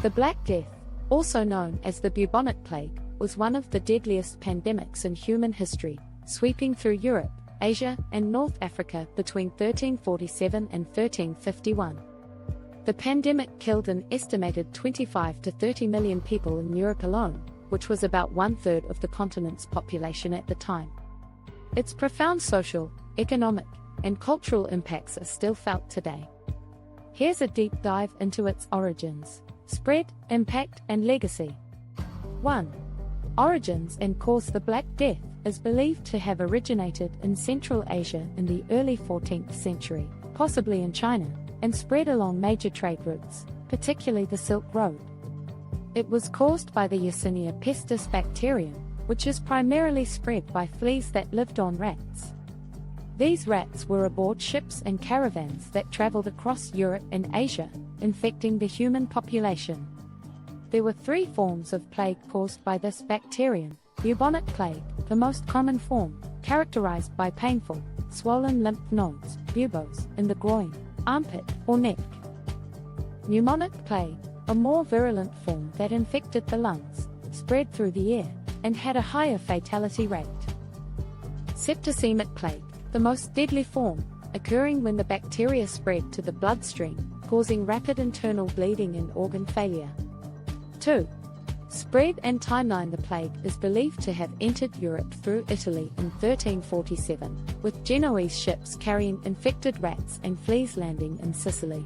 The Black Death, also known as the bubonic plague, was one of the deadliest pandemics in human history, sweeping through Europe, Asia, and North Africa between 1347 and 1351. The pandemic killed an estimated 25 to 30 million people in Europe alone, which was about one-third of the continent's population at the time. Its profound social, economic, and cultural impacts are still felt today. Here's a deep dive into its origins, spread, impact, and legacy. 1. Origins and cause. The Black Death is believed to have originated in Central Asia in the early 14th century, possibly in China, and spread along major trade routes, particularly the Silk Road. It was caused by the Yersinia pestis bacterium, which is primarily spread by fleas that lived on rats. These rats were aboard ships and caravans that traveled across Europe and Asia, infecting the human population. There were 3 forms of plague caused by this bacterium. Bubonic plague, the most common form, characterized by painful, swollen lymph nodes, buboes, in the groin, armpit, or neck. Pneumonic plague, a more virulent form that infected the lungs, spread through the air, and had a higher fatality rate. Septicemic plague, the most deadly form, occurring when the bacteria spread to the bloodstream, causing rapid internal bleeding and organ failure. 2. Spread and timeline. The plague is believed to have entered Europe through Italy in 1347, with Genoese ships carrying infected rats and fleas landing in Sicily.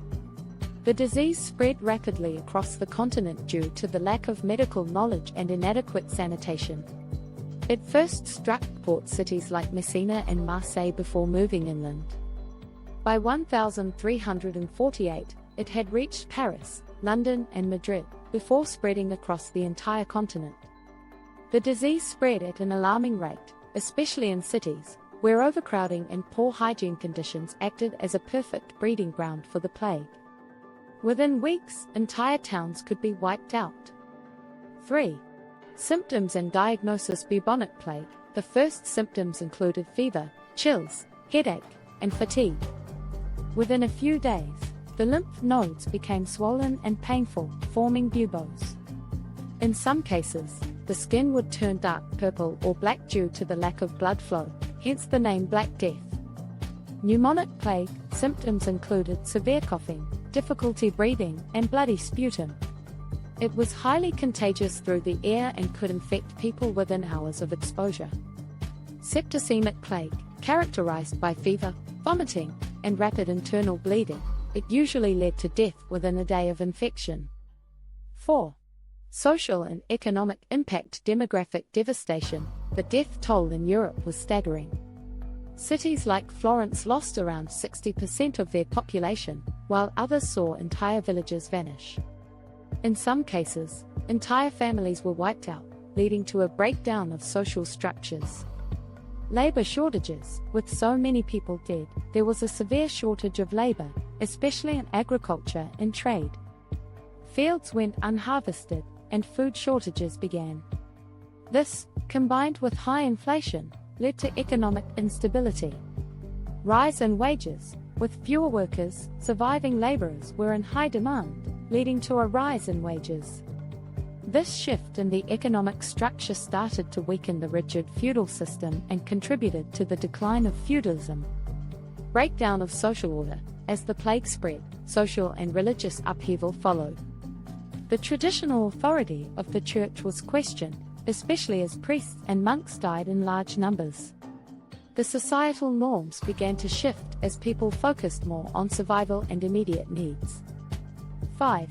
The disease spread rapidly across the continent due to the lack of medical knowledge and inadequate sanitation. It first struck port cities like Messina and Marseille before moving inland. By 1348, it had reached Paris, London, and Madrid, before spreading across the entire continent. The disease spread at an alarming rate, especially in cities, where overcrowding and poor hygiene conditions acted as a perfect breeding ground for the plague. Within weeks, entire towns could be wiped out. 3. Symptoms and diagnosis. Bubonic plague. The first symptoms included fever, chills, headache, and fatigue. Within a few days, the lymph nodes became swollen and painful, forming buboes. In some cases, the skin would turn dark purple or black due to the lack of blood flow, hence the name Black Death. Pneumonic plague. Symptoms included severe coughing, difficulty breathing, and bloody sputum. It was highly contagious through the air and could infect people within hours of exposure. Septicemic plague, characterized by fever, vomiting, and rapid internal bleeding. It usually led to death within a day of infection. 4. Social and economic impact. Demographic devastation. The death toll in Europe was staggering. Cities like Florence lost around 60% of their population, while others saw entire villages vanish. In some cases, entire families were wiped out, leading to a breakdown of social structures. Labor shortages. With so many people dead, there was a severe shortage of labor, especially in agriculture and trade. Fields went unharvested, and food shortages began. This, combined with high inflation, led to economic instability. Rise in wages. With fewer workers, surviving laborers were in high demand, leading to a rise in wages. This shift in the economic structure started to weaken the rigid feudal system and contributed to the decline of feudalism. Breakdown of social order. As the plague spread, social and religious upheaval followed. The traditional authority of the church was questioned, especially as priests and monks died in large numbers. The societal norms began to shift as people focused more on survival and immediate needs. 5.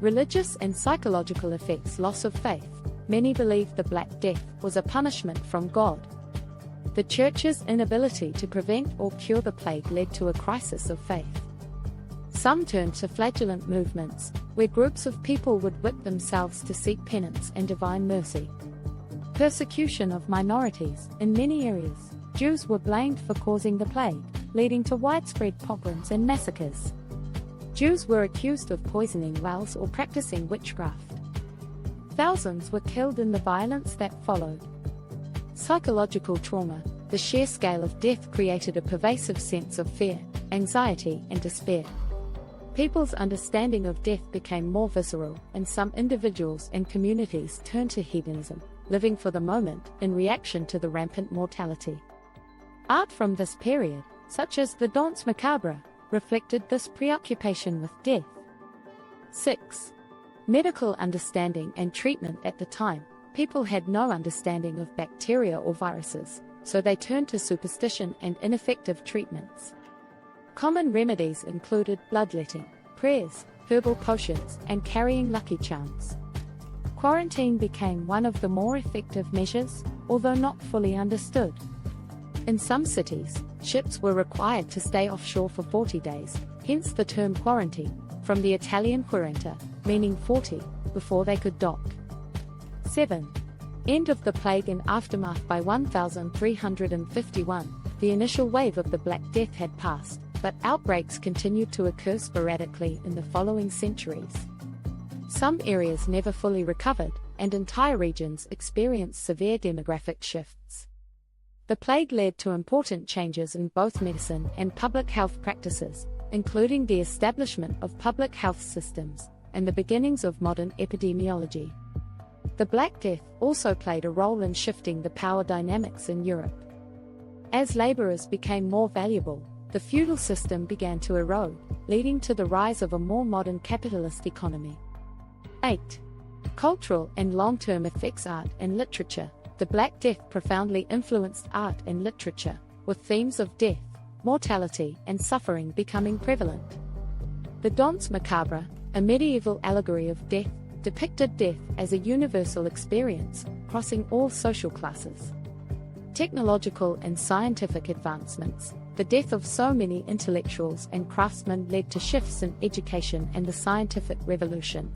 Religious and psychological effects. Loss of faith. Many believed the Black Death was a punishment from God. The Church's inability to prevent or cure the plague led to a crisis of faith. Some turned to flagellant movements, where groups of people would whip themselves to seek penance and divine mercy. Persecution of minorities. In many areas, Jews were blamed for causing the plague, leading to widespread pogroms and massacres. Jews were accused of poisoning wells or practicing witchcraft. Thousands were killed in the violence that followed. Psychological trauma. The sheer scale of death created a pervasive sense of fear, anxiety, and despair. People's understanding of death became more visceral, and some individuals and communities turned to hedonism, living for the moment, in reaction to the rampant mortality. Art from this period, such as the Danse Macabre, reflected this preoccupation with death. 6. Medical understanding and treatment. At the time, people had no understanding of bacteria or viruses, so they turned to superstition and ineffective treatments. Common remedies included bloodletting, prayers, herbal potions, and carrying lucky charms. Quarantine became one of the more effective measures, although not fully understood. In some cities, ships were required to stay offshore for 40 days, hence the term quarantine, from the Italian quaranta, meaning 40, before they could dock. 7. End of the plague and aftermath. By 1351, the initial wave of the Black Death had passed, but outbreaks continued to occur sporadically in the following centuries. Some areas never fully recovered, and entire regions experienced severe demographic shifts. The plague led to important changes in both medicine and public health practices, including the establishment of public health systems and the beginnings of modern epidemiology. The Black Death also played a role in shifting the power dynamics in Europe. As laborers became more valuable, the feudal system began to erode, leading to the rise of a more modern capitalist economy. 8. Cultural and long-term effects. Art and literature. The Black Death profoundly influenced art and literature, with themes of death, mortality, and suffering becoming prevalent. The Danse Macabre, a medieval allegory of death, depicted death as a universal experience, crossing all social classes. Technological and scientific advancements. The death of so many intellectuals and craftsmen led to shifts in education and the scientific revolution.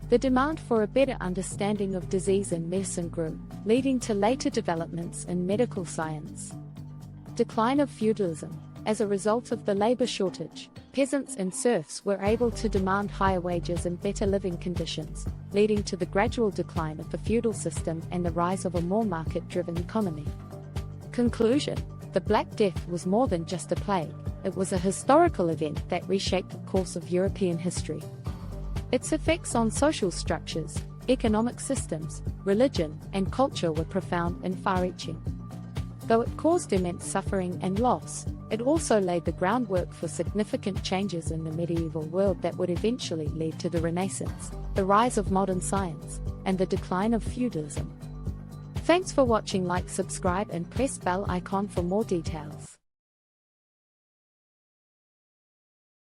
The demand for a better understanding of disease and medicine grew, leading to later developments in medical science. Decline of feudalism. As a result of the labor shortage, peasants and serfs were able to demand higher wages and better living conditions, leading to the gradual decline of the feudal system and the rise of a more market-driven economy. Conclusion. The Black Death was more than just a plague, it was a historical event that reshaped the course of European history. Its effects on social structures, economic systems, religion, and culture were profound and far-reaching. Though it caused immense suffering and loss, it also laid the groundwork for significant changes in the medieval world that would eventually lead to the Renaissance, the rise of modern science, and the decline of feudalism. Thanks for watching. Like, subscribe, and press bell icon for more details.